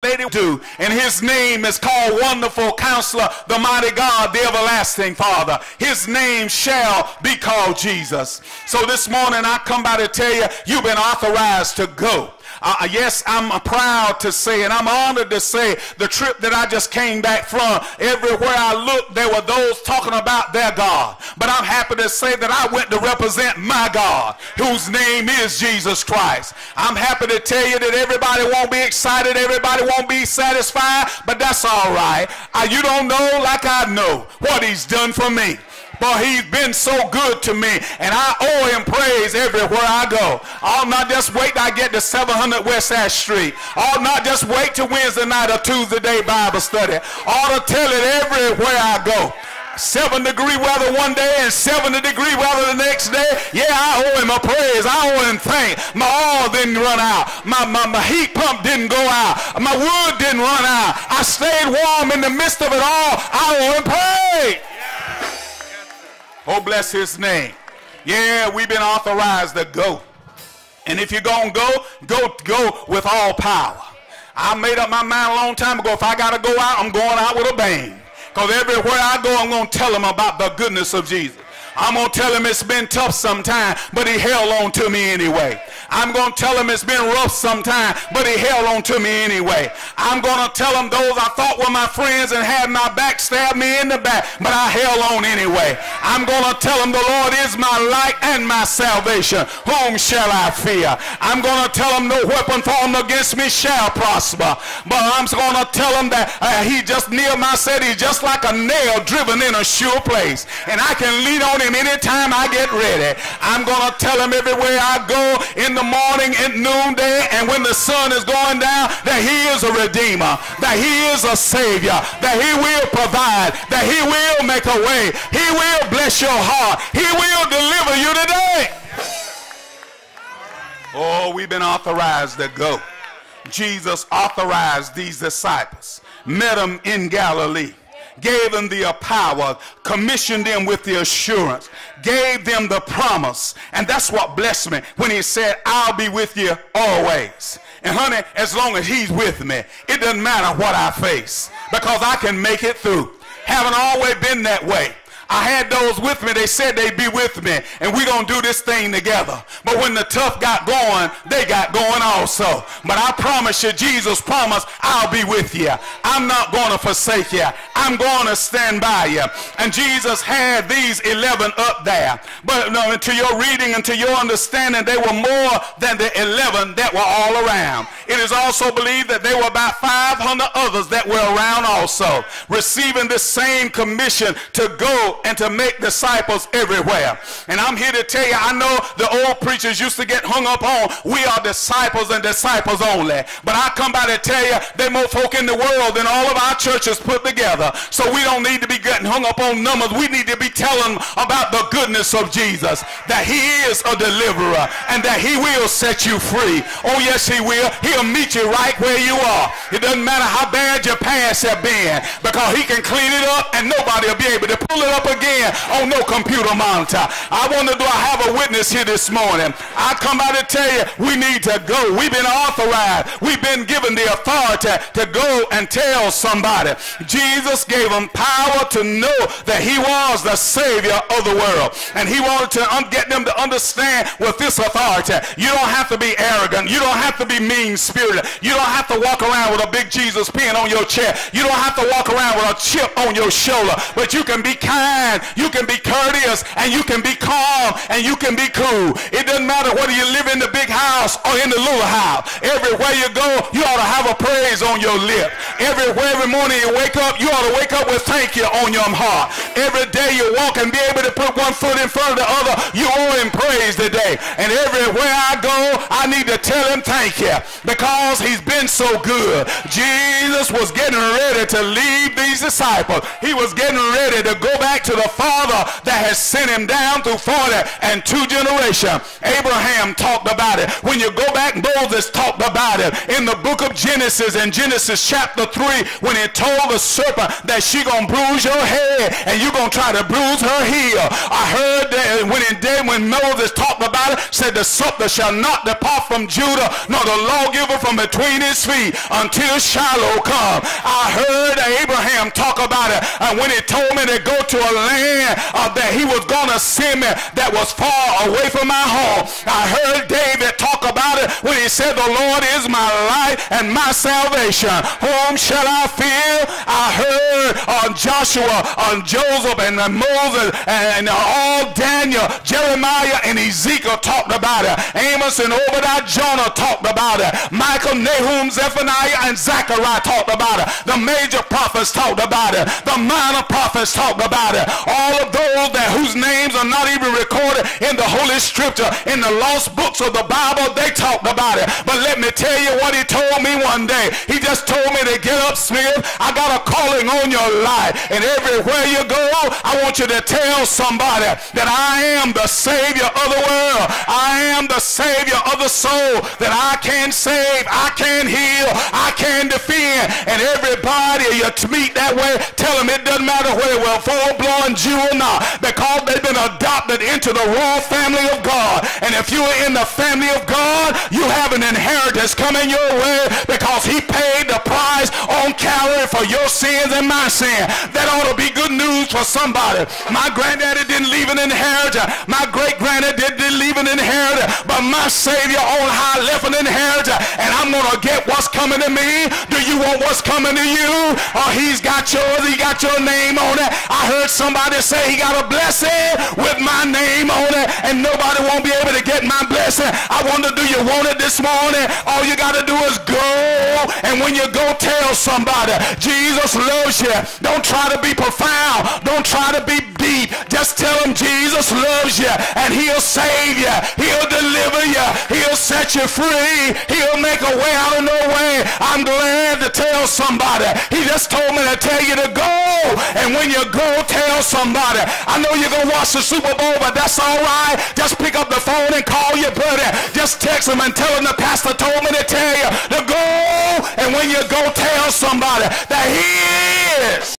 they do, and his name is called Wonderful Counselor, the Mighty God, the Everlasting Father. His name shall be called Jesus. So this morning I come by to tell you, you've been authorized to go. Yes, I'm proud to say, and I'm honored to say, the trip that I just came back from, everywhere I looked, there were those talking about their God. But I'm happy to say that I went to represent my God, whose name is Jesus Christ. I'm happy to tell you that everybody won't be excited, everybody won't be satisfied, but that's all right. You don't know like I know what he's done for me. But he's been so good to me, and I owe him praise everywhere I go. I'll not just wait till I get to 700 West Ash Street. I'll not just wait till Wednesday night or Tuesday day Bible study. I'll tell it everywhere I go. 7-degree weather one day and 70-degree weather the next day. Yeah, I owe him a praise. I owe him thanks. My oil didn't run out. My heat pump didn't go out. My wood didn't run out. I stayed warm in the midst of it all. I owe him praise. Oh, bless his name. Yeah, we've been authorized to go. And if you're going to go with all power. I made up my mind a long time ago, if I got to go out, I'm going out with a bang. Because everywhere I go, I'm going to tell them about the goodness of Jesus. I'm going to tell him it's been tough sometimes, but he held on to me anyway. I'm going to tell him it's been rough sometimes, but he held on to me anyway. I'm going to tell him those I thought were my friends and had my back stabbed me in the back, but I held on anyway. I'm going to tell him the Lord is my light and my salvation. Whom shall I fear? I'm going to tell him no weapon formed against me shall prosper. But I'm going to tell him that he just Nehemiah said he's just like a nail driven in a sure place. And I can lean on him anytime I get ready. I'm going to tell him everywhere I go, in the morning, at noonday, and when the sun is going down, that he is a redeemer, that he is a savior, that he will provide, that he will make a way, he will bless your heart, he will deliver you today. Oh, we've been authorized to go. Jesus authorized these disciples, met them in Galilee, gave them the power, commissioned them with the assurance, gave them the promise. And that's what blessed me when he said, I'll be with you always. And honey, as long as he's with me, it doesn't matter what I face, because I can make it through. Haven't always been that way. I had those with me, they said they'd be with me, and we're going to do this thing together. But when the tough got going, they got going also. But I promise you, Jesus promised, I'll be with you. I'm not going to forsake you. I'm going to stand by you. And Jesus had these 11 up there. But no, to your reading and to your understanding, they were more than the 11 that were all around. It is also believed that there were about 500 others that were around also, receiving the same commission to go and to make disciples everywhere. And I'm here to tell you, I know the old preachers used to get hung up on, we are disciples and disciples only. But I come by to tell you, there are more folk in the world than all of our churches put together. So we don't need to be getting hung up on numbers. We need to be telling them about the goodness of Jesus, that he is a deliverer and that he will set you free. Oh yes, he will. He'll meet you right where you are. It doesn't matter how bad your past have been, because he can clean it up and nobody will be able to pull it up again on no computer monitor. I wonder, do I have a witness here this morning? I come out to tell you, we need to go. We've been authorized. We've been given the authority to go and tell somebody. Jesus gave them power to know that he was the Savior of the world. And he wanted to get them to understand with this authority, you don't have to be arrogant. You don't have to be mean-spirited. You don't have to walk around with a big Jesus pen on your chest. You don't have to walk around with a chip on your shoulder. But you can be kind, you can be courteous, and you can be calm, and you can be cool. It doesn't matter whether you live in the big house or in the little house. Everywhere you go, you ought to have a praise on your lip. Every morning you wake up, you ought to wake up with thank you on your heart. Every day you walk and be able to put one foot in front of the other, you owe him praise today. And everywhere I go, I need to tell him thank you, because he's been so good. Jesus was getting ready to leave these disciples. He was getting ready to go back to the Father that has sent him down through 40 and 2 generations. Abraham talked about it. When you go back, Moses talked about it. In the book of Genesis, in Genesis chapter 3, when he told the serpent that she gonna bruise your head and you you're going to try to bruise her heel. I heard that when Moses talked about it, said the scepter shall not depart from Judah, nor the lawgiver from between his feet until Shiloh come. I heard Abraham talk about it, and when he told me to go to a land that he was going to send me that was far away from my home. I heard David talk about it when he said, the Lord is my light and my salvation. Whom shall I fear? I heard Joshua, Joseph, and Moses, and all Daniel, Jeremiah, and Ezekiel talked about it. Amos and Obadiah, Jonah talked about it. Michael, Nahum, Zephaniah, and Zechariah talked about it. The major prophets talked about it. The minor prophets talked about it. All of those whose names are not even recorded in the Holy Scripture, in the lost books of the Bible, they talked about it. But let me tell you what he told me one day. He just told me to get up, Smith. I got a calling on your life, and everywhere you go, I want you to tell somebody that I am the Savior of the world. I am the Savior of the soul, that I can save, I can heal, I can defend. And everybody you meet that way, tell them it doesn't matter whether we're full-blown Jew or not, because they've been adopted into the royal family of God. And if you're in the family of God, you have an inheritance coming your way, because he paid the price on Calvary for your sins and my sin. That ought to be good news for somebody. My granddaddy didn't leave an inheritance. My great-granddaddy didn't leave an inheritance. But my Savior on high left an inheritance. And I'm going to get what's coming to me. Do you want what's coming to you? Or he's got yours. He got your name on it. I heard somebody say he got a blessing with my name on it, and nobody won't be able to get my blessing. I wonder, do you want it this morning? All you got to do is go. And when you go, tell somebody Jesus loves you. Don't try to be profound. Don't try to be deep. Just tell them Jesus loves you, and he'll save you. He'll deliver you. He'll set you free. He'll make a way out of no way. I'm glad to tell somebody. He just told me to tell you to go. And when you go, tell somebody. I know you're going to watch the Super Bowl, but that's all right. Just pick up the phone and call your buddy. Just text him and tell him the pastor told me to tell you to go. And when you go, tell somebody that he is